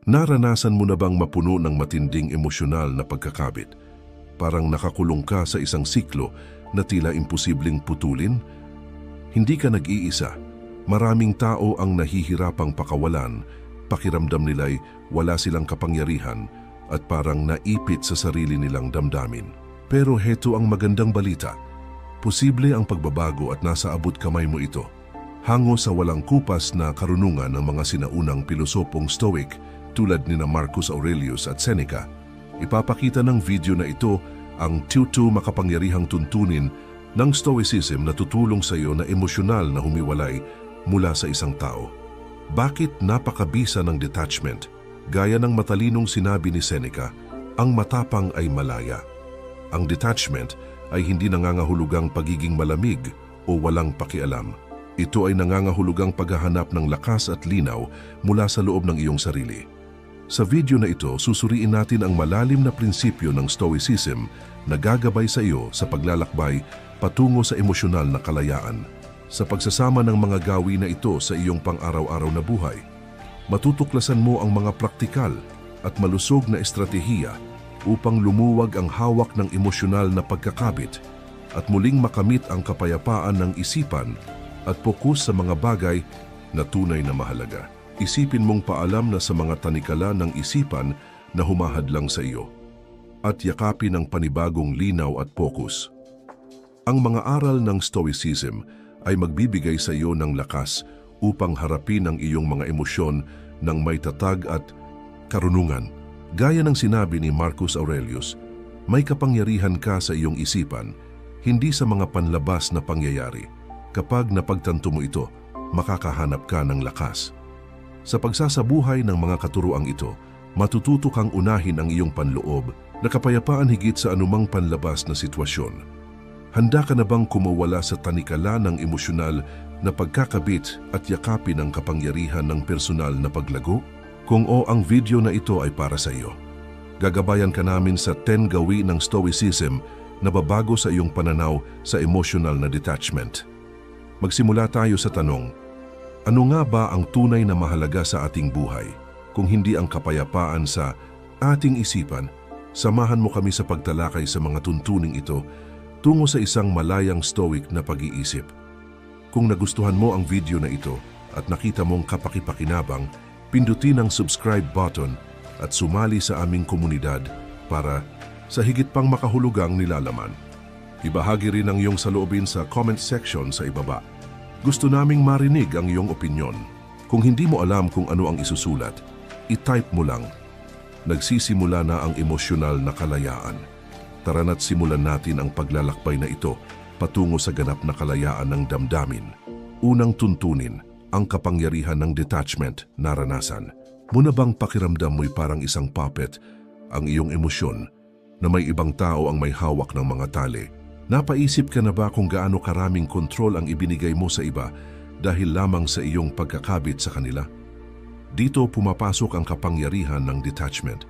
Naranasan mo na bang mapuno ng matinding emosyonal na pagkakabit? Parang nakakulong ka sa isang siklo na tila imposibleng putulin? Hindi ka nag-iisa. Maraming tao ang nahihirapang pakawalan, pakiramdam nila'y wala silang kapangyarihan at parang naipit sa sarili nilang damdamin. Pero heto ang magandang balita. Posible ang pagbabago at nasa abot kamay mo ito. Hango sa walang kupas na karunungan ng mga sinaunang pilosopong Stoic tulad ni Marcus Aurelius at Seneca, ipapakita ng video na ito ang 22 makapangyarihang tuntunin ng Stoicism na tutulong sa iyo na emosyonal na humiwalay mula sa isang tao. Bakit napakabisa ng detachment? Gaya ng matalinong sinabi ni Seneca, ang matapang ay malaya. Ang detachment ay hindi nangangahulugang pagiging malamig o walang pakialam. Ito ay nangangahulugang paghahanap ng lakas at linaw mula sa loob ng iyong sarili. Sa video na ito, susuriin natin ang malalim na prinsipyo ng Stoicism na gagabay sa iyo sa paglalakbay patungo sa emosyonal na kalayaan. Sa pagsasama ng mga gawi na ito sa iyong pang-araw-araw na buhay, matutuklasan mo ang mga praktikal at malusog na estratehiya upang lumuwag ang hawak ng emosyonal na pagkakabit at muling makamit ang kapayapaan ng isipan at fokus sa mga bagay na tunay na mahalaga. Isipin mong paalam na sa mga tanikala ng isipan na humahadlang sa iyo at yakapin ang panibagong linaw at fokus. Ang mga aral ng Stoicism ay magbibigay sa iyo ng lakas upang harapin ang iyong mga emosyon ng may tatag at karunungan. Gaya ng sinabi ni Marcus Aurelius, may kapangyarihan ka sa iyong isipan, hindi sa mga panlabas na pangyayari. Kapag napagtanto mo ito, makakahanap ka ng lakas. Sa pagsasabuhay ng mga katuruang ito, matututo kang unahin ang iyong panloob na kapayapaan higit sa anumang panlabas na sitwasyon. Handa ka na bang kumawala sa tanikala ng emosyonal na pagkakabit at yakapin ang kapangyarihan ng personal na paglago? Kung ang video na ito ay para sa iyo, gagabayan ka namin sa 10 gawi ng Stoicism na babago sa iyong pananaw sa emotional na detachment. Magsimula tayo sa tanong, ano nga ba ang tunay na mahalaga sa ating buhay? Kung hindi ang kapayapaan sa ating isipan, samahan mo kami sa pagtalakay sa mga tuntuning ito tungo sa isang malayang Stoic na pag-iisip. Kung nagustuhan mo ang video na ito at nakita mong kapakipakinabang, pindutin ang subscribe button at sumali sa aming komunidad para sa higit pang makahulugang nilalaman. Ibahagi rin ang iyong saloobin sa comment section sa ibaba. Gusto naming marinig ang iyong opinyon. Kung hindi mo alam kung ano ang isusulat, i-type mo lang. Nagsisimula na ang emosyonal na kalayaan. Tara na't simulan natin ang paglalakbay na ito patungo sa ganap na kalayaan ng damdamin. Unang tuntunin, ang kapangyarihan ng detachment, naranasan. Muna bang pakiramdam mo'y parang isang puppet ang iyong emosyon na may ibang tao ang may hawak ng mga tali? Napaisip ka na ba kung gaano karaming kontrol ang ibinigay mo sa iba dahil lamang sa iyong pagkakabit sa kanila? Dito pumapasok ang kapangyarihan ng detachment.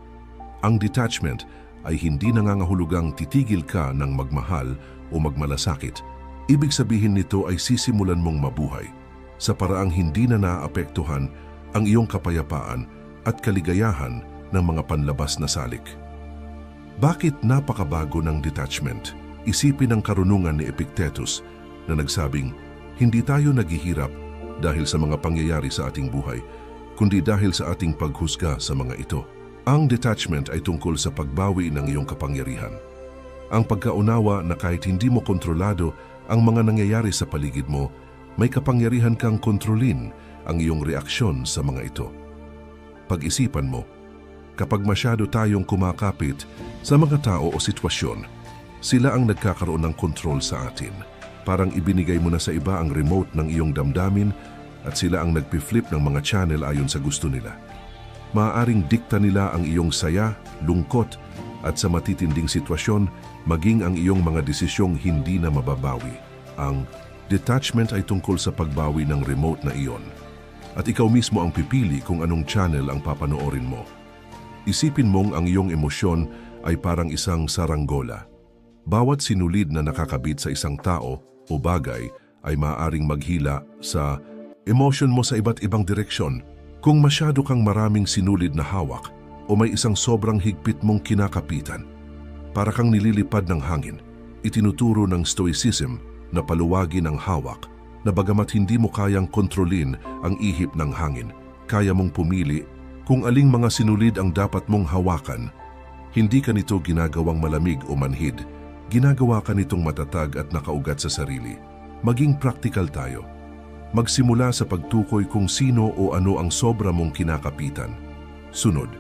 Ang detachment ay hindi nangangahulugang titigil ka ng magmahal o magmalasakit. Ibig sabihin nito ay sisimulan mong mabuhay sa paraang hindi na naapektuhan ang iyong kapayapaan at kaligayahan ng mga panlabas na salik. Bakit napakabago ng detachment? Isipin ang karunungan ni Epictetus na nagsabing, hindi tayo naghihirap dahil sa mga pangyayari sa ating buhay, kundi dahil sa ating paghusga sa mga ito. Ang detachment ay tungkol sa pagbawi ng iyong kapangyarihan. Ang pagkaunawa na kahit hindi mo kontrolado ang mga nangyayari sa paligid mo, may kapangyarihan kang kontrolin ang iyong reaksyon sa mga ito. Pag-isipan mo, kapag masyado tayong kumakapit sa mga tao o sitwasyon, sila ang nagkakaroon ng kontrol sa atin. Parang ibinigay mo na sa iba ang remote ng iyong damdamin at sila ang nagpi-flip ng mga channel ayon sa gusto nila. Maaaring dikta nila ang iyong saya, lungkot at sa matitinding sitwasyon, maging ang iyong mga desisyong hindi na mababawi. Ang detachment ay tungkol sa pagbawi ng remote na iyon. At ikaw mismo ang pipili kung anong channel ang papanoorin mo. Isipin mong ang iyong emosyon ay parang isang saranggola. Bawat sinulid na nakakabit sa isang tao o bagay ay maaaring maghila sa emotion mo sa iba't ibang direksyon. Kung masyado kang maraming sinulid na hawak o may isang sobrang higpit mong kinakapitan, para kang nililipad ng hangin, itinuturo ng Stoicism na paluwagin ang hawak na bagamat hindi mo kayang kontrolin ang ihip ng hangin, kaya mong pumili kung aling mga sinulid ang dapat mong hawakan. Hindi ka nito ginagawang malamig o manhid, ginagawa ka nitong matatag at nakaugat sa sarili. Maging practical tayo. Magsimula sa pagtukoy kung sino o ano ang sobra mong kinakapitan. Sunod,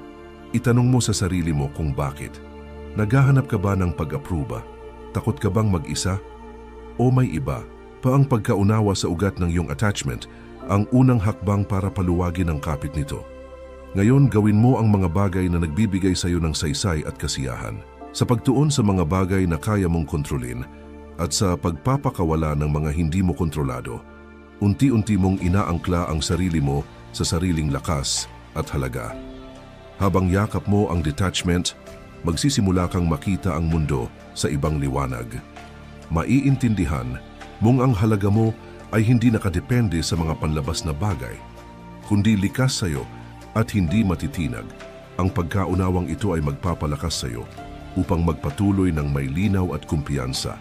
itanong mo sa sarili mo kung bakit. Naghahanap ka ba ng pag-apruba? Takot ka bang mag-isa? O may iba pa ang pagkaunawa sa ugat ng iyong attachment ang unang hakbang para paluwagin ang kapit nito? Ngayon, gawin mo ang mga bagay na nagbibigay sa iyo ng saysay at kasiyahan. Sa pagtuon sa mga bagay na kaya mong kontrolin at sa pagpapakawala ng mga hindi mo kontrolado, unti-unti mong inaangkla ang sarili mo sa sariling lakas at halaga. Habang yakap mo ang detachment, magsisimula kang makita ang mundo sa ibang liwanag. Maiintindihan mong ang halaga mo ay hindi nakadepende sa mga panlabas na bagay, kundi likas sa iyo at hindi matitinag. Ang pagkaunawang ito ay magpapalakas sa iyo upang magpatuloy ng may linaw at kumpiyansa.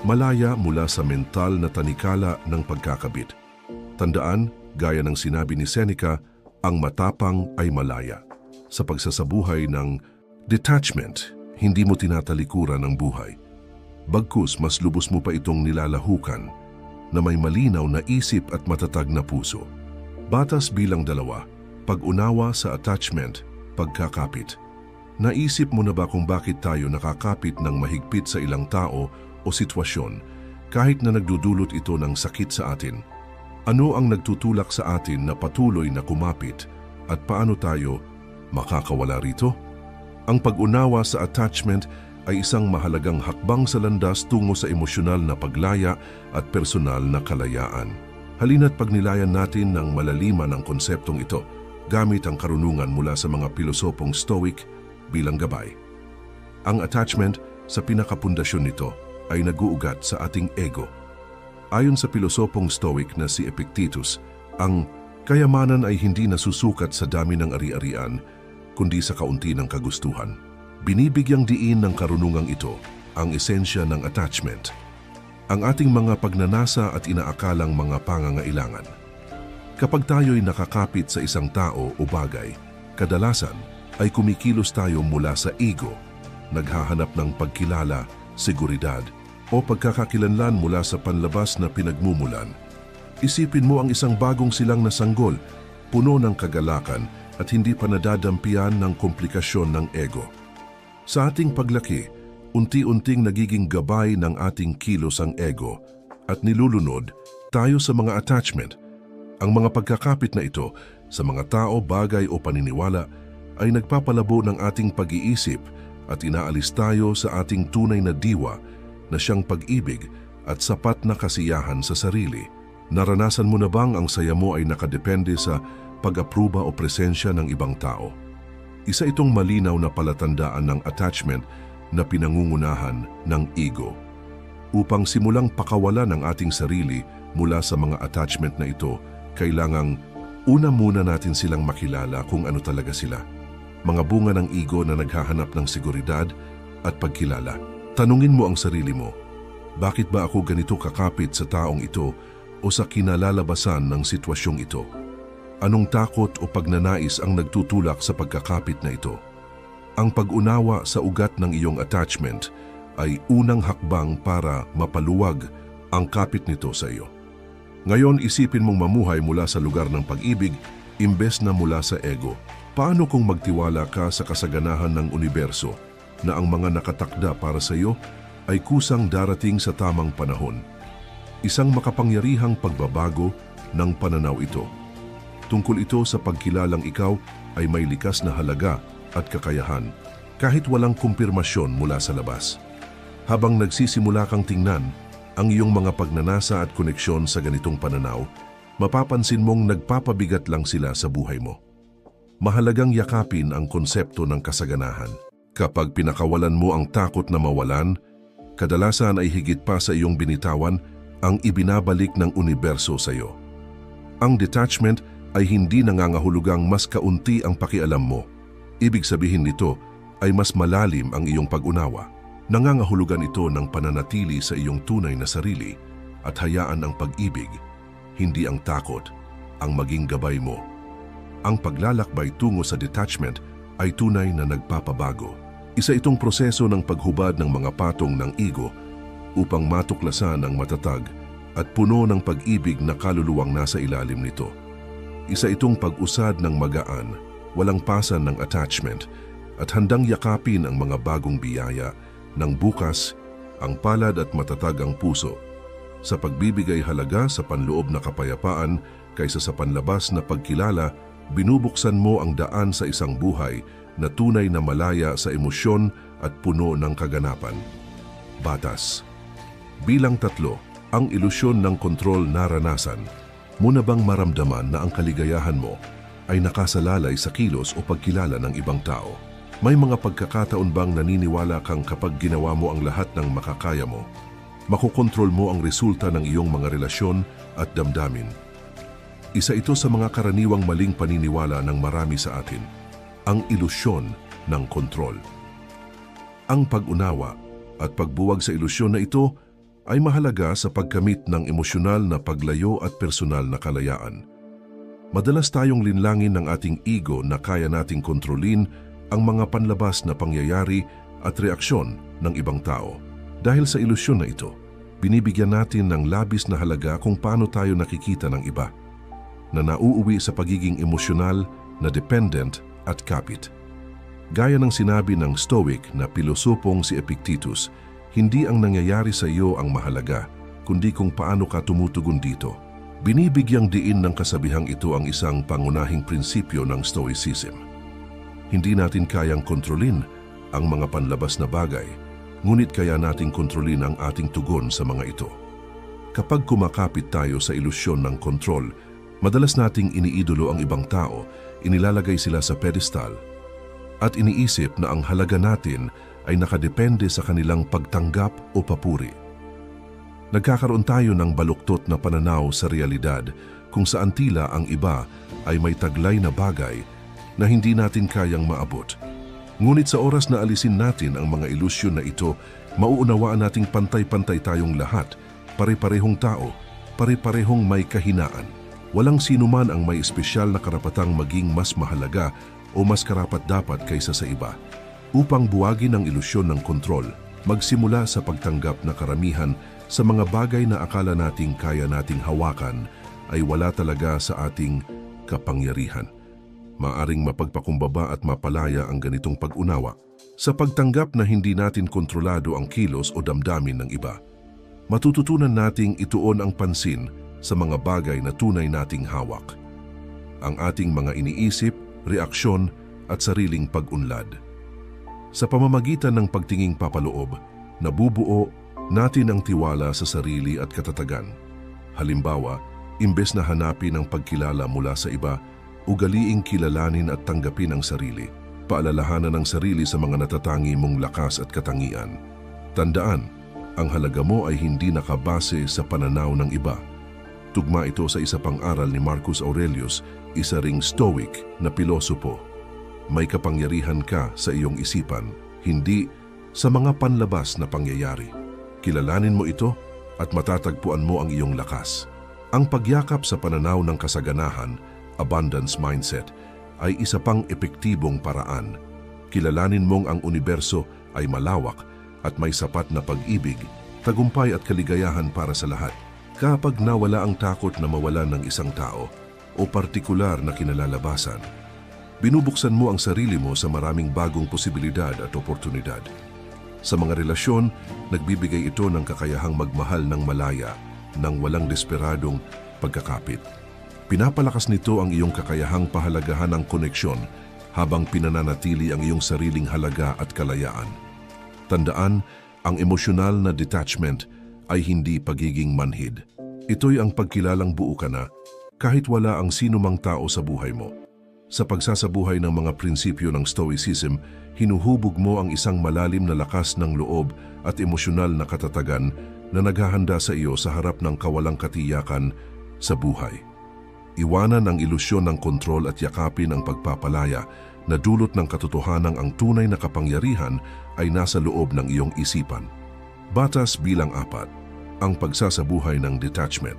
Malaya mula sa mental na tanikala ng pagkakabit. Tandaan, gaya ng sinabi ni Seneca, ang matapang ay malaya. Sa pagsasabuhay ng detachment, hindi mo tinatalikuran ang buhay. Bagkus mas lubos mo pa itong nilalahukan na may malinaw na isip at matatag na puso. Batas bilang 2, pag-unawa sa attachment, pagkakapit. Naisip mo na ba kung bakit tayo nakakapit ng mahigpit sa ilang tao o sitwasyon kahit na nagdudulot ito ng sakit sa atin? Ano ang nagtutulak sa atin na patuloy na kumapit at paano tayo makakawala rito? Ang pag-unawa sa attachment ay isang mahalagang hakbang sa landas tungo sa emosyonal na paglaya at personal na kalayaan. Halina't pagnilayan natin ng malaliman ang konseptong ito gamit ang karunungan mula sa mga pilosopong Stoic bilang gabay. Ang attachment sa pinakapundasyon nito ay naguugat sa ating ego. Ayon sa pilosopong Stoic na si Epictetus, ang kayamanan ay hindi nasusukat sa dami ng ari-arian, kundi sa kaunti ng kagustuhan. Binibigyang diin ng karunungang ito ang esensya ng attachment, ang ating mga pagnanasa at inaakalang mga pangangailangan. Kapag tayo'y nakakapit sa isang tao o bagay, kadalasan ay kumikilos tayo mula sa ego, naghahanap ng pagkilala, seguridad, o pagkakakilanlan mula sa panlabas na pinagmumulan. Isipin mo ang isang bagong silang na sanggol, puno ng kagalakan at hindi pa nadadampian ng komplikasyon ng ego. Sa ating paglaki, unti-unting nagiging gabay ng ating kilos ang ego at nilulunod tayo sa mga attachment. Ang mga pagkakapit na ito sa mga tao, bagay o paniniwala ay nagpapalabo ng ating pag-iisip at inaalis tayo sa ating tunay na diwa na siyang pag-ibig at sapat na kasiyahan sa sarili. Naranasan mo na bang ang saya mo ay nakadepende sa pag-apruba o presensya ng ibang tao? Isa itong malinaw na palatandaan ng attachment na pinangungunahan ng ego. Upang simulang pakawalan ng ating sarili mula sa mga attachment na ito, kailangang una muna natin silang makilala kung ano talaga sila. Mga bunga ng ego na naghahanap ng seguridad at pagkilala. Tanungin mo ang sarili mo, bakit ba ako ganito kakapit sa taong ito o sa kinalalabasan ng sitwasyong ito? Anong takot o pagnanais ang nagtutulak sa pagkakapit na ito? Ang pag-unawa sa ugat ng iyong attachment ay unang hakbang para mapaluwag ang kapit nito sa iyo. Ngayon, isipin mong mamuhay mula sa lugar ng pag-ibig imbes na mula sa ego. Paano kung magtiwala ka sa kasaganahan ng universo na ang mga nakatakda para sa iyo ay kusang darating sa tamang panahon? Isang makapangyarihang pagbabago ng pananaw ito. Tungkol ito sa pagkilalang ikaw ay may likas na halaga at kakayahan kahit walang kumpirmasyon mula sa labas. Habang nagsisimula kang tingnan ang iyong mga pagnanasa at koneksyon sa ganitong pananaw, mapapansin mong nagpapabigat lang sila sa buhay mo. Mahalagang yakapin ang konsepto ng kasaganahan. Kapag pinakawalan mo ang takot na mawalan, kadalasan ay higit pa sa iyong binitawan ang ibinabalik ng universo sa iyo. Ang detachment ay hindi nangangahulugang mas kaunti ang pakialam mo. Ibig sabihin nito ay mas malalim ang iyong pag-unawa. Nangangahulugan ito ng pananatili sa iyong tunay na sarili at hayaan ang pag-ibig, hindi ang takot, ang maging gabay mo. Ang paglalakbay tungo sa detachment ay tunay na nagpapabago. Isa itong proseso ng paghubad ng mga patong ng ego upang matuklasan ang matatag at puno ng pag-ibig na kaluluwang nasa ilalim nito. Isa itong pag-usad ng magaan, walang pasan ng attachment at handang yakapin ang mga bagong biyaya ng bukas, ang palad at matatag ang puso sa pagbibigay halaga sa panloob na kapayapaan kaysa sa panlabas na pagkilala. Binubuksan mo ang daan sa isang buhay na tunay na malaya sa emosyon at puno ng kaganapan. Batas. Bilang 3, ang ilusyon ng kontrol naranasan. Muna bang maramdaman na ang kaligayahan mo ay nakasalalay sa kilos o pagkilala ng ibang tao? May mga pagkakataon bang naniniwala kang kapag ginawa mo ang lahat ng makakaya mo, makokontrol mo ang resulta ng iyong mga relasyon at damdamin? Isa ito sa mga karaniwang maling paniniwala ng marami sa atin, ang ilusyon ng kontrol. Ang pag-unawa at pagbuwag sa ilusyon na ito ay mahalaga sa pagkamit ng emosyonal na paglayo at personal na kalayaan. Madalas tayong linlangin ng ating ego na kaya nating kontrolin ang mga panlabas na pangyayari at reaksyon ng ibang tao. Dahil sa ilusyon na ito, binibigyan natin ng labis na halaga kung paano tayo nakikita ng iba, na nauuwi sa pagiging emosyonal na dependent at kapit. Gaya ng sinabi ng Stoic na pilosopong si Epictetus, hindi ang nangyayari sa iyo ang mahalaga, kundi kung paano ka tumutugon dito. Binibigyang diin ng kasabihang ito ang isang pangunahing prinsipyo ng Stoicism. Hindi natin kayang kontrolin ang mga panlabas na bagay, ngunit kaya nating kontrolin ang ating tugon sa mga ito. Kapag kumakapit tayo sa ilusyon ng kontrol, madalas nating iniidolo ang ibang tao, inilalagay sila sa pedestal, at iniisip na ang halaga natin ay nakadepende sa kanilang pagtanggap o papuri. Nagkakaroon tayo ng baluktot na pananaw sa realidad kung saan tila ang iba ay may taglay na bagay na hindi natin kayang maabot. Ngunit sa oras na alisin natin ang mga ilusyon na ito, mauunawaan nating pantay-pantay tayong lahat, pare-parehong tao, pare-parehong may kahinaan. Walang sinuman ang may espesyal na karapatang maging mas mahalaga o mas karapat-dapat kaysa sa iba. Upang buwagin ang ilusyon ng kontrol, magsimula sa pagtanggap na karamihan sa mga bagay na akala nating kaya nating hawakan ay wala talaga sa ating kapangyarihan. Maaring mapagpakumbaba at mapalaya ang ganitong pag-unawa sa pagtanggap na hindi natin kontrolado ang kilos o damdamin ng iba. Matututunan nating ituon ang pansin sa mga bagay na tunay nating hawak, ang ating mga iniisip, reaksyon at sariling pag-unlad. Sa pamamagitan ng pagtinging papaloob, nabubuo natin ang tiwala sa sarili at katatagan. Halimbawa, imbes na hanapin ang pagkilala mula sa iba, ugaliing kilalanin at tanggapin ang sarili. Paalalahanan ang sarili sa mga natatangi mong lakas at katangian. Tandaan, ang halaga mo ay hindi nakabase sa pananaw ng iba. Tugma ito sa isa pang aral ni Marcus Aurelius, isa ring Stoic na pilosopo. May kapangyarihan ka sa iyong isipan, hindi sa mga panlabas na pangyayari. Kilalanin mo ito at matatagpuan mo ang iyong lakas. Ang pagyakap sa pananaw ng kasaganahan, abundance mindset, ay isa pang epektibong paraan. Kilalanin mong ang universo ay malawak at may sapat na pag-ibig, tagumpay at kaligayahan para sa lahat. Kapag nawala ang takot na mawalan ng isang tao o partikular na kinalalabasan, binubuksan mo ang sarili mo sa maraming bagong posibilidad at oportunidad. Sa mga relasyon, nagbibigay ito ng kakayahang magmahal ng malaya nang walang desperadong pagkakapit. Pinapalakas nito ang iyong kakayahang pahalagahan ng koneksyon habang pinananatili ang iyong sariling halaga at kalayaan. Tandaan, ang emosyonal na detachment ay hindi pagiging manhid. Ito'y ang pagkilalang buo ka na kahit wala ang sinumang tao sa buhay mo. Sa pagsasabuhay ng mga prinsipyo ng Stoicism, hinuhubog mo ang isang malalim na lakas ng loob at emosyonal na katatagan na naghahanda sa iyo sa harap ng kawalang katiyakan sa buhay. Iwanan ang ilusyon ng kontrol at yakapin ang pagpapalaya na dulot ng katotohanang ang tunay na kapangyarihan ay nasa loob ng iyong isipan. Batas bilang 4, ang pagsasabuhay ng detachment.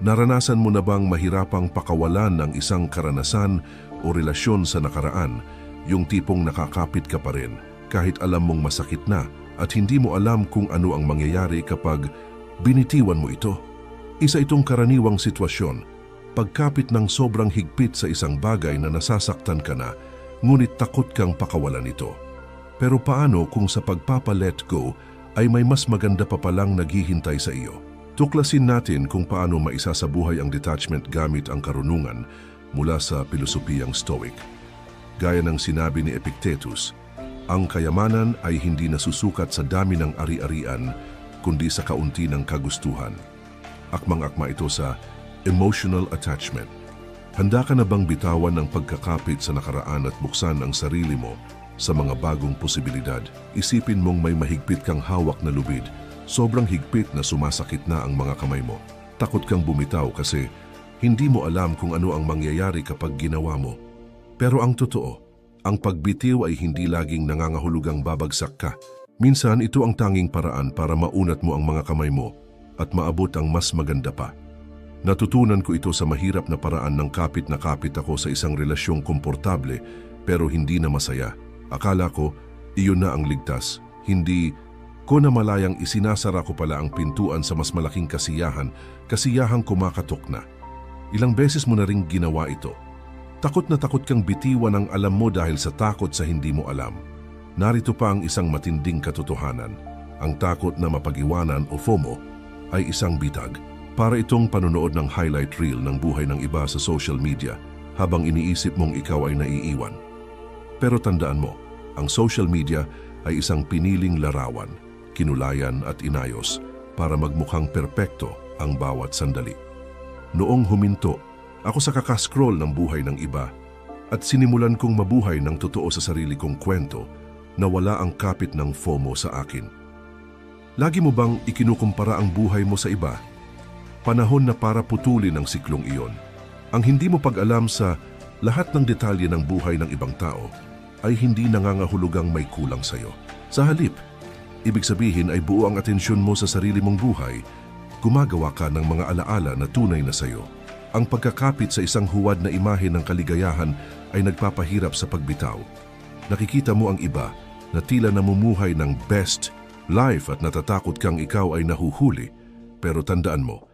Naranasan mo na bang mahirapang pakawalan ng isang karanasan o relasyon sa nakaraan, yung tipong nakakapit ka pa rin kahit alam mong masakit na at hindi mo alam kung ano ang mangyayari kapag binitiwan mo ito? Isa itong karaniwang sitwasyon, pagkapit ng sobrang higpit sa isang bagay na nasasaktan ka na, ngunit takot kang pakawalan ito. Pero paano kung sa pagpapa-let go ay may mas maganda pa palang naghihintay sa iyo? Tuklasin natin kung paano maisasabuhay ang detachment gamit ang karunungan mula sa pilosopiyang Stoic. Gaya ng sinabi ni Epictetus, ang kayamanan ay hindi nasusukat sa dami ng ari-arian, kundi sa kaunti ng kagustuhan. Akmang-akma ito sa emotional attachment. Handa ka na bang bitawan ng pagkakapit sa nakaraan at buksan ang sarili mo sa mga bagong posibilidad? Isipin mong may mahigpit kang hawak na lubid, sobrang higpit na sumasakit na ang mga kamay mo. Takot kang bumitaw kasi hindi mo alam kung ano ang mangyayari kapag ginawa mo. Pero ang totoo, ang pagbitiw ay hindi laging nangangahulugang babagsak ka. Minsan ito ang tanging paraan para maunat mo ang mga kamay mo at maabot ang mas maganda pa. Natutunan ko ito sa mahirap na paraan ng kapit na kapit ako sa isang relasyong komportable pero hindi na masaya. Akala ko, iyon na ang ligtas. Hindi ko na malayang isinasara ko pala ang pintuan sa mas malaking kasiyahang kumakatok na. Ilang beses mo na ring ginawa ito. Takot na takot kang bitiwan ang alam mo dahil sa takot sa hindi mo alam. Narito pa ang isang matinding katotohanan. Ang takot na mapag-iwanan o FOMO ay isang bitag. Para itong panonood ng highlight reel ng buhay ng iba sa social media habang iniisip mong ikaw ay naiiwan. Pero tandaan mo, ang social media ay isang piniling larawan, kinulayan at inayos para magmukhang perpekto ang bawat sandali. Noong huminto, ako sa kakascroll ng buhay ng iba at sinimulan kong mabuhay ng totoo sa sarili kong kwento na wala ang kapit ng FOMO sa akin. Lagi mo bang ikinukumpara ang buhay mo sa iba? Panahon na para putulin ang siklong iyon. Ang hindi mo pag-alam sa lahat ng detalye ng buhay ng ibang tao ay hindi nangangahulugang may kulang sa iyo. Sa halip, ibig sabihin ay buo ang atensyon mo sa sarili mong buhay, gumagawa ka ng mga alaala na tunay na sa iyo. Ang pagkakapit sa isang huwad na imahe ng kaligayahan ay nagpapahirap sa pagbitaw. Nakikita mo ang iba na tila namumuhay ng best life at natatakot kang ikaw ay nahuhuli. Pero tandaan mo,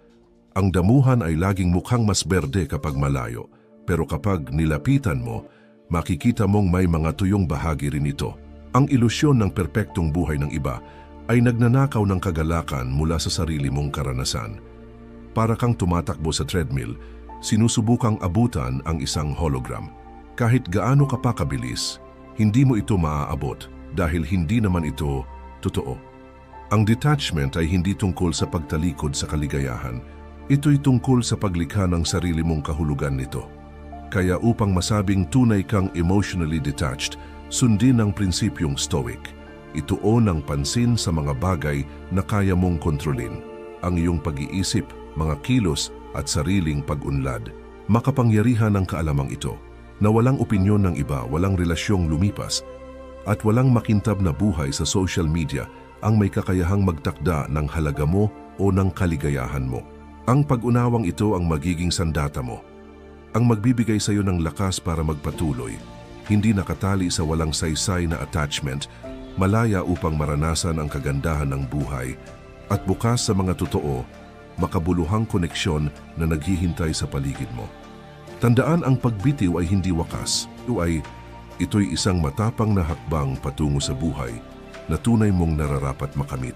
ang damuhan ay laging mukhang mas berde kapag malayo. Pero kapag nilapitan mo, makikita mong may mga tuyong bahagi rin ito. Ang ilusyon ng perpektong buhay ng iba ay nagnanakaw ng kagalakan mula sa sarili mong karanasan. Para kang tumatakbo sa treadmill, sinusubukang abutan ang isang hologram. Kahit gaano ka pa kabilis, hindi mo ito maaabot dahil hindi naman ito totoo. Ang detachment ay hindi tungkol sa pagtalikod sa kaligayahan. Ito'y tungkol sa paglikha ng sarili mong kahulugan nito. Kaya upang masabing tunay kang emotionally detached, sundin ang prinsipyong Stoic. Ituon ang pansin sa mga bagay na kaya mong kontrolin. Ang iyong pag-iisip, mga kilos at sariling pag-unlad. Makapangyarihan ang kaalamang ito na walang opinyon ng iba, walang relasyong lumipas at walang makintab na buhay sa social media ang may kakayahang magtakda ng halaga mo o ng kaligayahan mo. Ang pag-unawang ito ang magiging sandata mo, ang magbibigay sa iyo ng lakas para magpatuloy, hindi nakatali sa walang saysay na attachment, malaya upang maranasan ang kagandahan ng buhay at bukas sa mga totoo, makabuluhang koneksyon na naghihintay sa paligid mo. Tandaan ang pagbitiw ay hindi wakas, ito'y isang matapang na hakbang patungo sa buhay na tunay mong nararapat makamit.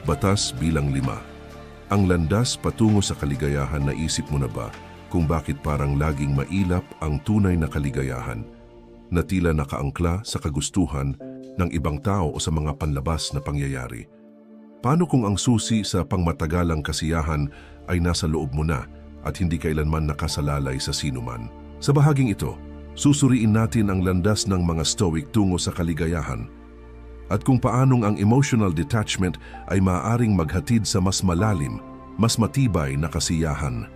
Batas bilang 5. Ang landas patungo sa kaligayahan, naisip mo na ba kung bakit parang laging mailap ang tunay na kaligayahan na tila nakaangkla sa kagustuhan ng ibang tao o sa mga panlabas na pangyayari? Paano kung ang susi sa pangmatagalang kasiyahan ay nasa loob mo na at hindi kailanman nakasalalay sa sinuman? Sa bahaging ito, susuriin natin ang landas ng mga Stoic tungo sa kaligayahan at kung paanong ang emotional detachment ay maaaring maghatid sa mas malalim, mas matibay na kasiyahan.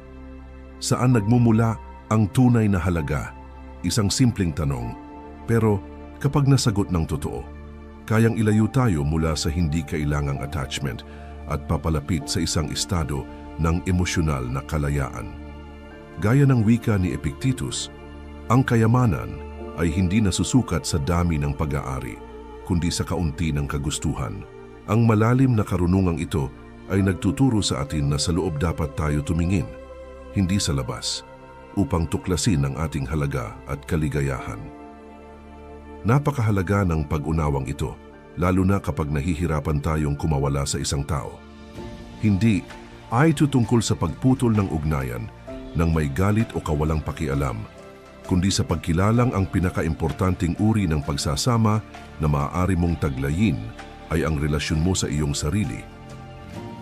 Saan nagmumula ang tunay na halaga? Isang simpleng tanong, pero kapag nasagot ng totoo, kayang ilayo tayo mula sa hindi kailangang attachment at papalapit sa isang estado ng emosyonal na kalayaan. Gaya ng wika ni Epictetus, ang kayamanan ay hindi nasusukat sa dami ng pag-aari, kundi sa kaunti ng kagustuhan. Ang malalim na karunungang ito ay nagtuturo sa atin na sa loob dapat tayo tumingin, hindi sa labas, upang tuklasin ang ating halaga at kaligayahan. Napakahalaga ng pag-unawang ito, lalo na kapag nahihirapan tayong kumawala sa isang tao. Hindi ay tutungkol sa pagputol ng ugnayan ng may galit o kawalang pakialam, kundi sa pagkilalang ang pinakaimportanteng uri ng pagsasama na maaari mong taglayin ay ang relasyon mo sa iyong sarili.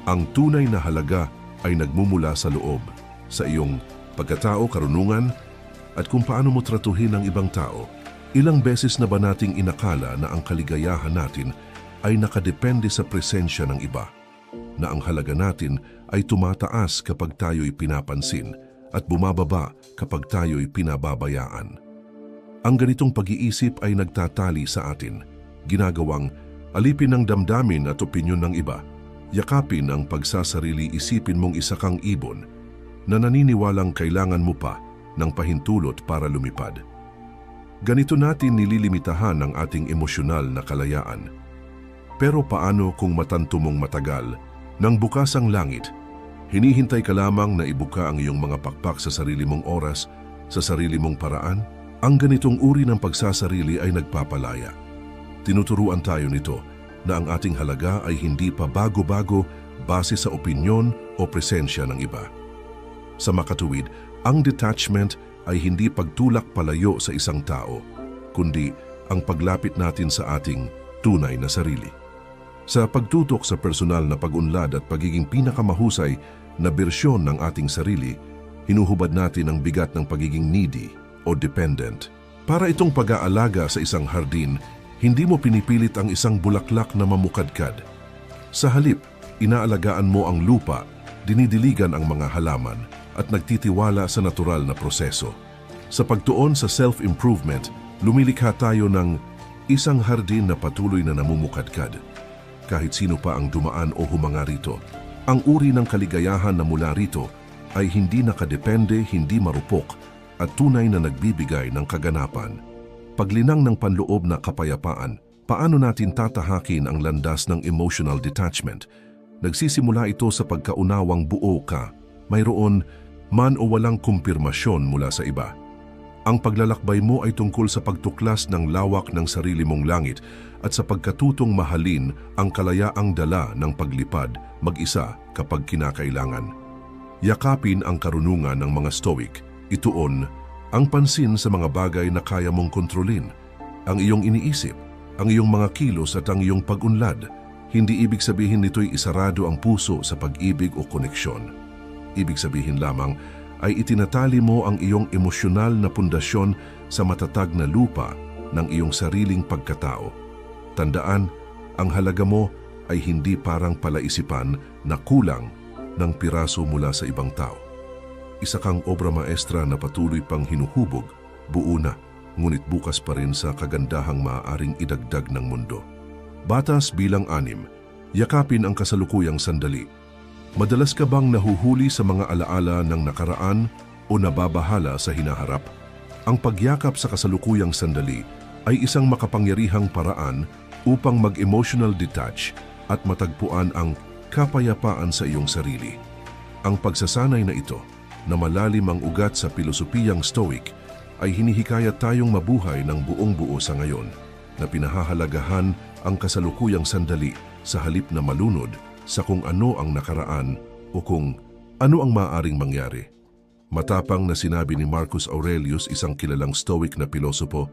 Ang tunay na halaga ay nagmumula sa loob, sa iyong pagkatao, karunungan, at kung paano mo tratuhin ang ibang tao. Ilang beses na ba nating inakala na ang kaligayahan natin ay nakadepende sa presensya ng iba, na ang halaga natin ay tumataas kapag tayo'y pinapansin at bumababa kapag tayo'y pinababayaan. Ang ganitong pag-iisip ay nagtatali sa atin, ginagawang alipin ng damdamin at opinyon ng iba, yakapin ang pagsasarili, isipin mong isa kang ibon na naniniwalang kailangan mo pa ng pahintulot para lumipad. Ganito natin nililimitahan ang ating emosyonal na kalayaan. Pero paano kung matanto mong matagal, nang bukas ang langit, hinihintay ka lamang na ibuka ang iyong mga pakpak sa sarili mong oras, sa sarili mong paraan? Ang ganitong uri ng pagsasarili ay nagpapalaya. Tinuturuan tayo nito na ang ating halaga ay hindi pa bago-bago base sa opinyon o presensya ng iba. Sa makatuwid, ang detachment ay hindi pagtulak palayo sa isang tao, kundi ang paglapit natin sa ating tunay na sarili. Sa pagtutok sa personal na pag-unlad at pagiging pinakamahusay na bersyon ng ating sarili, hinuhubad natin ang bigat ng pagiging needy o dependent. Para itong pag-aalaga sa isang hardin, hindi mo pinipilit ang isang bulaklak na mamukadkad. Sa halip, inaalagaan mo ang lupa, dinidiligan ang mga halaman, at nagtitiwala sa natural na proseso. Sa pagtuon sa self-improvement, lumilikha tayo ng isang hardin na patuloy na namumukadkad. Kahit sino pa ang dumaan o humanga rito, ang uri ng kaligayahan na mula rito ay hindi nakadepende, hindi marupok, at tunay na nagbibigay ng kaganapan. Paglinang ng panloob na kapayapaan, paano natin tatahakin ang landas ng emotional detachment? Nagsisimula ito sa pagkaunawang buo ka, mayroon man o walang kumpirmasyon mula sa iba. Ang paglalakbay mo ay tungkol sa pagtuklas ng lawak ng sarili mong langit at sa pagkatutong mahalin ang kalayaang dala ng paglipad mag-isa kapag kinakailangan. Yakapin ang karunungan ng mga Stoic. Ituon ang pansin sa mga bagay na kaya mong kontrolin, ang iyong iniisip, ang iyong mga kilos at ang iyong pag-unlad. Hindi ibig sabihin nito'y isarado ang puso sa pag-ibig o koneksyon. Ibig sabihin lamang ay itinatali mo ang iyong emosyonal na pundasyon sa matatag na lupa ng iyong sariling pagkatao. Tandaan, ang halaga mo ay hindi parang palaisipan na kulang ng piraso mula sa ibang tao. Isa kang obra maestra na patuloy pang hinuhubog, buo na, ngunit bukas pa rin sa kagandahang maaaring idagdag ng mundo. Batas bilang 6, yakapin ang kasalukuyang sandali. Madalas ka bang nahuhuli sa mga alaala ng nakaraan o nababahala sa hinaharap? Ang pagyakap sa kasalukuyang sandali ay isang makapangyarihang paraan upang mag-emotional detach at matagpuan ang kapayapaan sa iyong sarili. Ang pagsasanay na ito, na malalim ang ugat sa pilosopiyang Stoic, ay hinihikayat tayong mabuhay ng buong buo sa ngayon, na pinahahalagahan ang kasalukuyang sandali sa halip na malunod sa kung ano ang nakaraan o kung ano ang maaaring mangyari. Matapang na sinabi ni Marcus Aurelius, isang kilalang Stoic na pilosopo,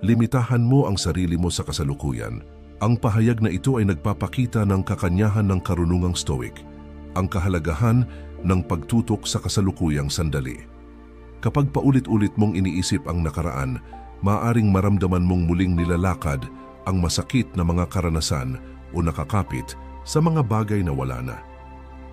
limitahan mo ang sarili mo sa kasalukuyan. Ang pahayag na ito ay nagpapakita ng kakanyahan ng karunungang Stoic, ang kahalagahan ng pagtutok sa kasalukuyang sandali. Kapag paulit-ulit mong iniisip ang nakaraan, maaaring maramdaman mong muling nilalakad ang masakit na mga karanasan o nakakapit sa mga bagay na wala na.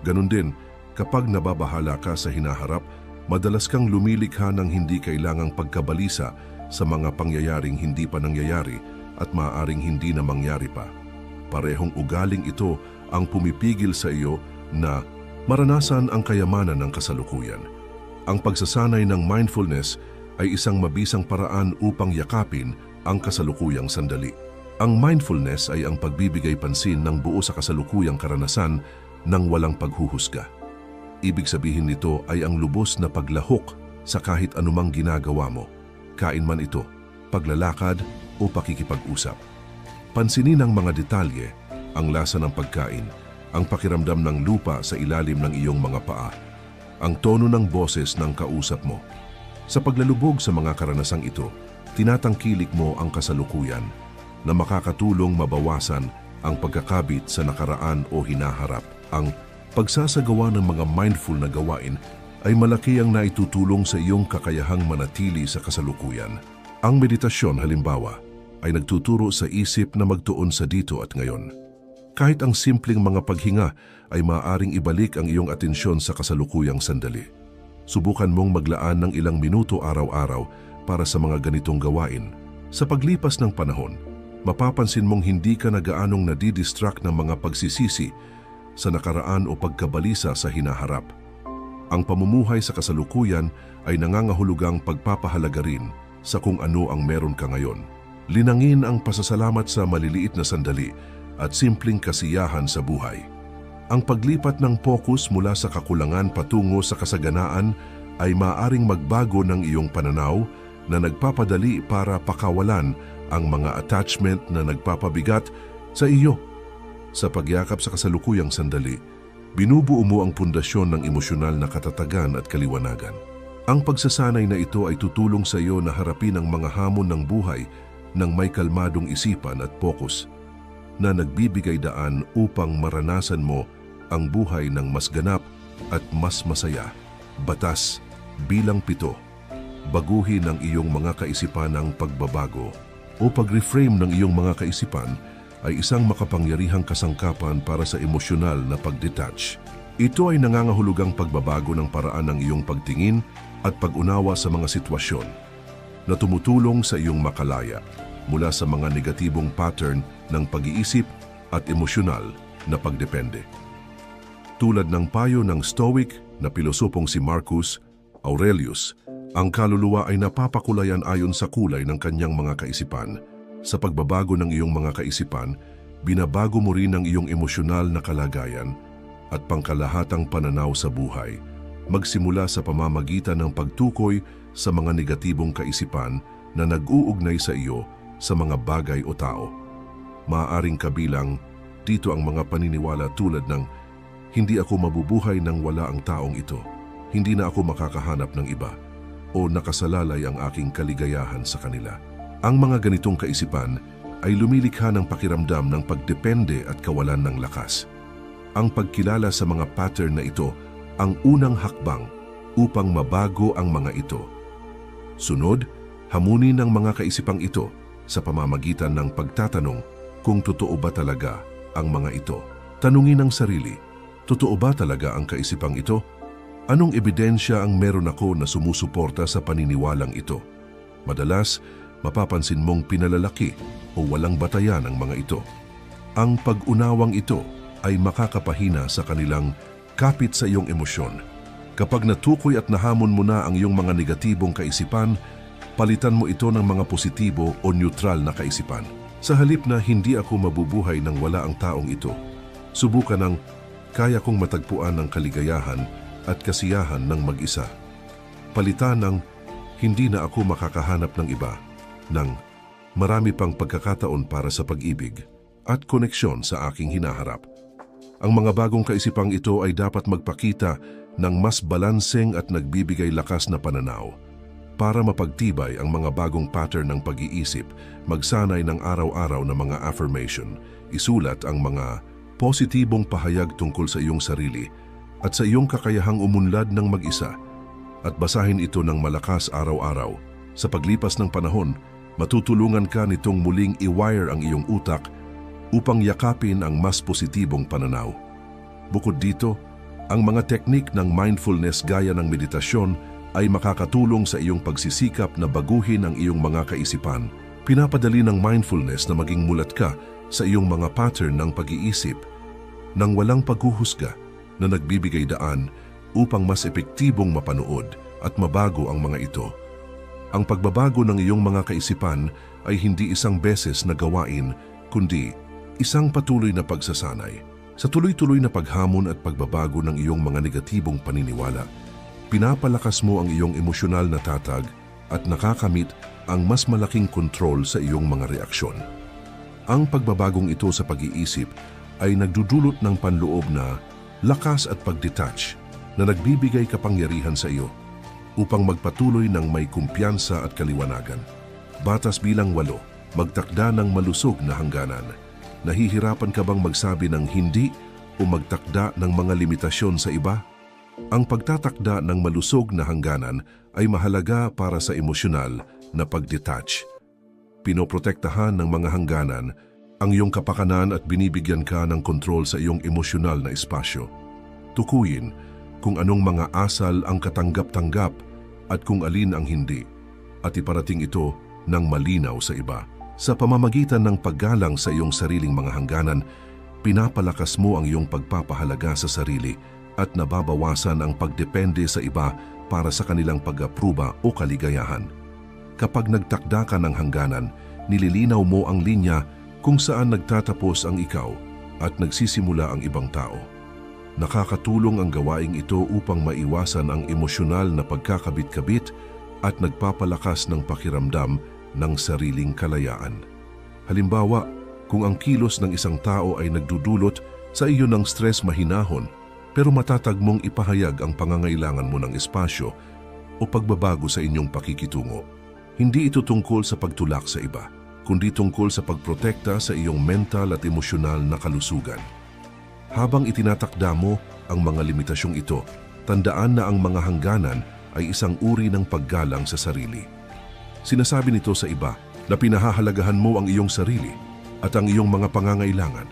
Ganon din, kapag nababahala ka sa hinaharap, Madalas kang lumilikha ng hindi kailangang pagkabalisa sa mga pangyayaring hindi pa nangyayari at maaaring hindi na mangyari pa. Parehong ugaling ito ang pumipigil sa iyo na maranasan ang kayamanan ng kasalukuyan. Ang pagsasanay ng mindfulness ay isang mabisang paraan upang yakapin ang kasalukuyang sandali. Ang mindfulness ay ang pagbibigay pansin ng buo sa kasalukuyang karanasan nang walang paghuhusga. Ibig sabihin nito ay ang lubos na paglahok sa kahit anumang ginagawa mo, kain man ito, paglalakad o pakikipag-usap. Pansinin ang mga detalye, ang lasa ng pagkain, ang pakiramdam ng lupa sa ilalim ng iyong mga paa, ang tono ng boses ng kausap mo. Sa paglalubog sa mga karanasang ito, tinatangkilik mo ang kasalukuyan na makakatulong mabawasan ang pagkakabit sa nakaraan o hinaharap. Ang pagsasagawa ng mga mindful na gawain ay malaki ang naitutulong sa iyong kakayahang manatili sa kasalukuyan. Ang meditasyon halimbawa ay nagtuturo sa isip na magtuon sa dito at ngayon. Kahit ang simpleng mga paghinga ay maaaring ibalik ang iyong atensyon sa kasalukuyang sandali. Subukan mong maglaan ng ilang minuto araw-araw para sa mga ganitong gawain. Sa paglipas ng panahon, mapapansin mong hindi ka na gaanong nadidistract ng mga pagsisisi sa nakaraan o pagkabalisa sa hinaharap. Ang pamumuhay sa kasalukuyan ay nangangahulugang pagpapahalaga rin sa kung ano ang meron ka ngayon. Linangin ang pasasalamat sa maliliit na sandali at simpleng kasiyahan sa buhay. Ang paglipat ng focus mula sa kakulangan patungo sa kasaganaan ay maaaring magbago ng iyong pananaw na nagpapadali para pakawalan ang mga attachment na nagpapabigat sa iyo. Sa pagyakap sa kasalukuyang sandali, binubuo mo ang pundasyon ng emosyonal na katatagan at kaliwanagan. Ang pagsasanay na ito ay tutulong sa iyo na harapin ang mga hamon ng buhay ng may kalmadong isipan at focus na nagbibigay daan upang maranasan mo ang buhay ng mas ganap at mas masaya. Batas bilang 7. Baguhin ang iyong mga kaisipan ng pagbabago o pag-reframe ng iyong mga kaisipan ay isang makapangyarihang kasangkapan para sa emosyonal na pag-detach. Ito ay nangangahulugang pagbabago ng paraan ng iyong pagtingin at pag-unawa sa mga sitwasyon na tumutulong sa iyong makalaya mula sa mga negatibong pattern ng pag-iisip at emosyonal na pagdepende. Tulad ng payo ng Stoic na pilosopong si Marcus Aurelius, ang kaluluwa ay napapakulayan ayon sa kulay ng kanyang mga kaisipan. Sa pagbabago ng iyong mga kaisipan, binabago mo rin ang iyong emosyonal na kalagayan at pangkalahatang pananaw sa buhay. Magsimula sa pamamagitan ng pagtukoy sa mga negatibong kaisipan na nag-uugnay sa iyo sa mga bagay o tao. Maaaring kabilang dito ang mga paniniwala tulad ng hindi ako mabubuhay nang wala ang taong ito, hindi na ako makakahanap ng iba, o nakasalalay ang aking kaligayahan sa kanila. Ang mga ganitong kaisipan ay lumilikha ng pakiramdam ng pagdepende at kawalan ng lakas. Ang pagkilala sa mga pattern na ito ang unang hakbang upang mabago ang mga ito. Sunod, hamunin ang mga kaisipang ito sa pamamagitan ng pagtatanong kung totoo ba talaga ang mga ito. Tanungin ang sarili, totoo ba talaga ang kaisipang ito? Anong ebidensya ang meron ako na sumusuporta sa paniniwalang ito? Madalas, mapapansin mong pinalalaki o walang batayan ang mga ito. Ang pag-unawang ito ay makakapahina sa kanilang kapit sa iyong emosyon. Kapag natukoy at nahamon mo na ang iyong mga negatibong kaisipan, palitan mo ito ng mga positibo o neutral na kaisipan. Sa halip na hindi ako mabubuhay nang wala ang taong ito, subukan ng kaya kong matagpuan ng kaligayahan at kasiyahan ng mag-isa. Palitan ng hindi na ako makakahanap ng iba, ng marami pang pagkakataon para sa pag-ibig at koneksyon sa aking hinaharap. Ang mga bagong kaisipang ito ay dapat magpakita ng mas balanseng at nagbibigay lakas na pananaw. Para mapagtibay ang mga bagong pattern ng pag-iisip, magsanay ng araw-araw na mga affirmation, isulat ang mga positibong pahayag tungkol sa iyong sarili at sa iyong kakayahang umunlad ng mag-isa at basahin ito ng malakas araw-araw. Sa paglipas ng panahon, matutulungan ka nitong muling i-wire ang iyong utak upang yakapin ang mas positibong pananaw. Bukod dito, ang mga teknik ng mindfulness gaya ng meditasyon ay makakatulong sa iyong pagsisikap na baguhin ang iyong mga kaisipan. Pinapadali ng mindfulness na maging mulat ka sa iyong mga pattern ng pag-iisip nang walang paghuhusga na nagbibigay daan upang mas epektibong mapanood at mabago ang mga ito. Ang pagbabago ng iyong mga kaisipan ay hindi isang beses na gawain, kundi isang patuloy na pagsasanay. Sa tuloy-tuloy na paghamon at pagbabago ng iyong mga negatibong paniniwala, pinapalakas mo ang iyong emosyonal na tatag at nakakamit ang mas malaking kontrol sa iyong mga reaksyon. Ang pagbabagong ito sa pag-iisip ay nagdudulot ng panloob na lakas at pag-detach na nagbibigay kapangyarihan sa iyo upang magpatuloy ng may kumpiyansa at kaliwanagan. Batas bilang 8, magtakda ng malusog na hangganan. Nahihirapan ka bang magsabi ng hindi o magtakda ng mga limitasyon sa iba? Ang pagtatakda ng malusog na hangganan ay mahalaga para sa emosyonal na pag-detach. Pinoprotektahan ng mga hangganan ang iyong kapakanan at binibigyan ka ng kontrol sa iyong emosyonal na espasyo. Tukuyin kung anong mga asal ang katanggap-tanggap at kung alin ang hindi, at iparating ito ng malinaw sa iba. Sa pamamagitan ng paggalang sa iyong sariling mga hangganan, pinapalakas mo ang iyong pagpapahalaga sa sarili at nababawasan ang pagdepende sa iba para sa kanilang pag-apruba o kaligayahan. Kapag nagtakda ka ng hangganan, nililinaw mo ang linya kung saan nagtatapos ang ikaw at nagsisimula ang ibang tao. Nakakatulong ang gawaing ito upang maiwasan ang emosyonal na pagkakabit-kabit at nagpapalakas ng pakiramdam ng sariling kalayaan. Halimbawa, kung ang kilos ng isang tao ay nagdudulot sa iyo ng stress mahinahon, pero matatag mong ipahayag ang pangangailangan mo ng espasyo o pagbabago sa inyong pakikitungo. Hindi ito tungkol sa pagtulak sa iba, kundi tungkol sa pagprotekta sa iyong mental at emosyonal na kalusugan. Habang itinatakda mo ang mga limitasyong ito, tandaan na ang mga hangganan ay isang uri ng paggalang sa sarili. Sinasabi nito sa iba na pinahahalagahan mo ang iyong sarili at ang iyong mga pangangailangan.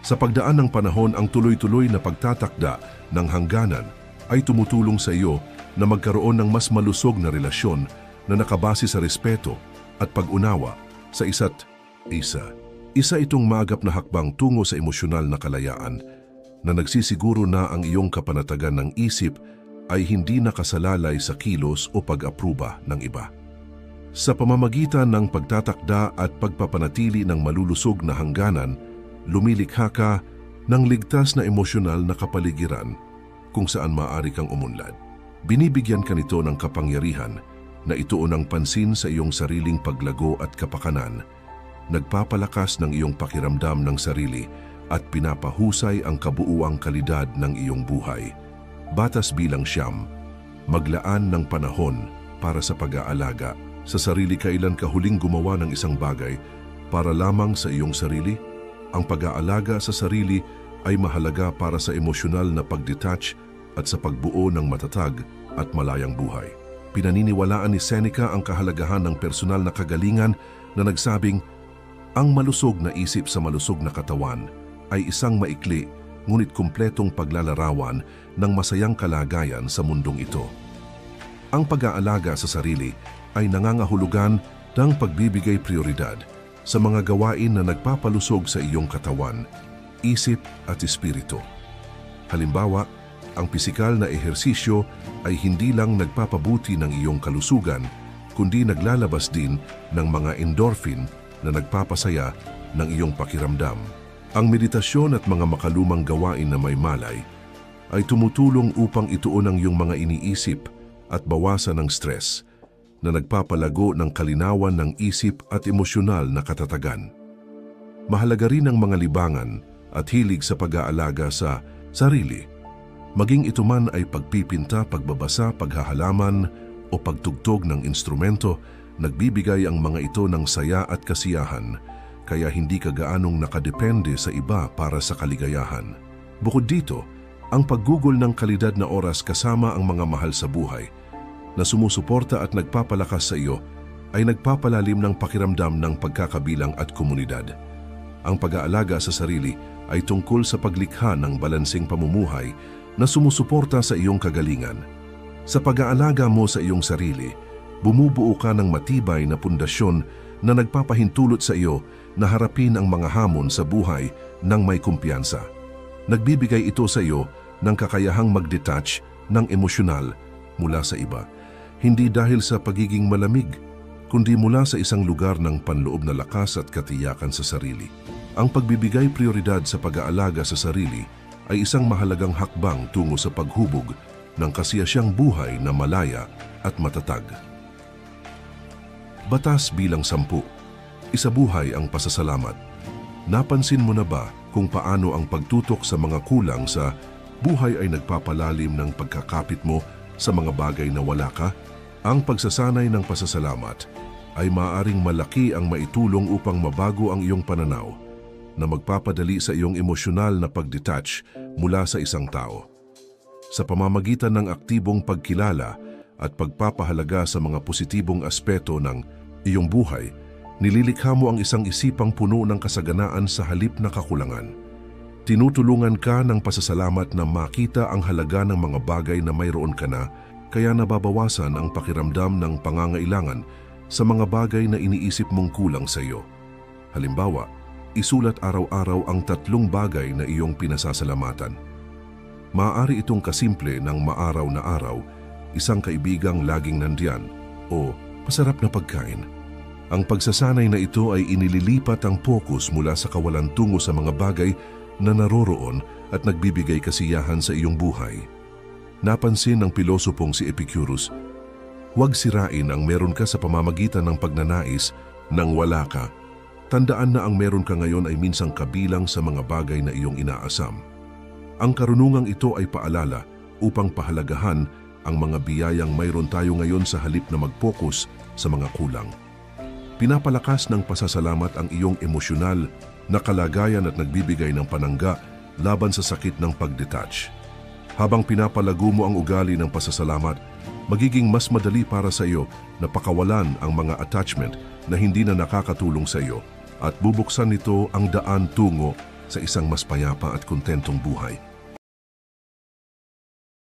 Sa pagdaan ng panahon, ang tuloy-tuloy na pagtatakda ng hangganan ay tumutulong sa iyo na magkaroon ng mas malusog na relasyon na nakabase sa respeto at pag-unawa sa isa't isa. Isa itong maagap na hakbang tungo sa emosyonal na kalayaan na nagsisiguro na ang iyong kapanatagan ng isip ay hindi nakasalalay sa kilos o pag-apruba ng iba. Sa pamamagitan ng pagtatakda at pagpapanatili ng malulusog na hangganan, lumilikha ka ng ligtas na emosyonal na kapaligiran kung saan maaari kang umunlad. Binibigyan ka nito ng kapangyarihan na ituon ang pansin sa iyong sariling paglago at kapakanan, nagpapalakas ng iyong pakiramdam ng sarili at pinapahusay ang kabuuang kalidad ng iyong buhay. Batas bilang 9, maglaan ng panahon para sa pag-aalaga sa sarili. Kailan ka huling gumawa ng isang bagay para lamang sa iyong sarili? Ang pag-aalaga sa sarili ay mahalaga para sa emosyonal na pag-detach at sa pagbuo ng matatag at malayang buhay. Pinaniniwalaan ni Seneca ang kahalagahan ng personal na kagalingan na nagsabing, ang malusog na isip sa malusog na katawan ay isang maikli ngunit kumpletong paglalarawan ng masayang kalagayan sa mundong ito. Ang pag-aalaga sa sarili ay nangangahulugan ng pagbibigay prioridad sa mga gawain na nagpapalusog sa iyong katawan, isip at espiritu. Halimbawa, ang pisikal na ehersisyo ay hindi lang nagpapabuti ng iyong kalusugan, kundi naglalabas din ng mga endorphin na nagpapasaya ng iyong pakiramdam. Ang meditasyon at mga makalumang gawain na may malay ay tumutulong upang ituon ang iyong mga iniisip at bawasan ang stress na nagpapalago ng kalinawan ng isip at emosyonal na katatagan. Mahalaga rin ang mga libangan at hilig sa pag-aalaga sa sarili. Maging ito man ay pagpipinta, pagbabasa, paghahalaman o pagtugtog ng instrumento, nagbibigay ang mga ito ng saya at kasiyahan, kaya hindi ka gaanong nakadepende sa iba para sa kaligayahan. Bukod dito, ang paggugol ng kalidad na oras kasama ang mga mahal sa buhay na sumusuporta at nagpapalakas sa iyo ay nagpapalalim ng pakiramdam ng pagkakabilang at komunidad. Ang pag-aalaga sa sarili ay tungkol sa paglikha ng balanseng pamumuhay na sumusuporta sa iyong kagalingan. Sa pag-aalaga mo sa iyong sarili, bumubuo ka ng matibay na pundasyon na nagpapahintulot sa iyo na harapin ang mga hamon sa buhay ng may kumpiyansa. Nagbibigay ito sa iyo ng kakayahang mag-detach ng emosyonal mula sa iba. Hindi dahil sa pagiging malamig, kundi mula sa isang lugar ng panloob na lakas at katiyakan sa sarili. Ang pagbibigay prioridad sa pag-aalaga sa sarili ay isang mahalagang hakbang tungo sa paghubog ng kasiyasyang buhay na malaya at matatag. Batas bilang 10. Isabuhay ang pasasalamat. Napansin mo na ba kung paano ang pagtutok sa mga kulang sa buhay ay nagpapalalim ng pagkakapit mo sa mga bagay na wala ka? Ang pagsasanay ng pasasalamat ay maaaring malaki ang maitulong upang mabago ang iyong pananaw na magpapadali sa iyong emosyonal na pag-detach mula sa isang tao. Sa pamamagitan ng aktibong pagkilala at pagpapahalaga sa mga positibong aspeto ng iyong buhay, nililikha mo ang isang isipang puno ng kasaganaan sa halip na kakulangan. Tinutulungan ka ng pasasalamat na makita ang halaga ng mga bagay na mayroon ka na, kaya nababawasan ang pakiramdam ng pangangailangan sa mga bagay na iniisip mong kulang sa iyo. Halimbawa, isulat araw-araw ang 3 bagay na iyong pinasasalamatan. Maaari itong kasimple ng maaraw na araw, isang kaibigang laging nandiyan, o masarap na pagkain. Ang pagsasanay na ito ay inililipat ang focus mula sa kawalan tungo sa mga bagay na naroroon at nagbibigay kasiyahan sa iyong buhay. Napansin ng pilosopong si Epicurus, huwag sirain ang meron ka sa pamamagitan ng pagnanais nang wala ka. Tandaan na ang meron ka ngayon ay minsang kabilang sa mga bagay na iyong inaasam. Ang karunungang ito ay paalala upang pahalagahan ang mga biyayang mayroon tayo ngayon sa halip na mag-focus sa mga kulang. Pinapalakas ng pasasalamat ang iyong emosyonal na kalagayan at nagbibigay ng panangga laban sa sakit ng pag-detach. Habang pinapalago mo ang ugali ng pasasalamat, magiging mas madali para sa iyo na pakawalan ang mga attachment na hindi na nakakatulong sa iyo at bubuksan nito ang daan tungo sa isang mas payapa at kontentong buhay.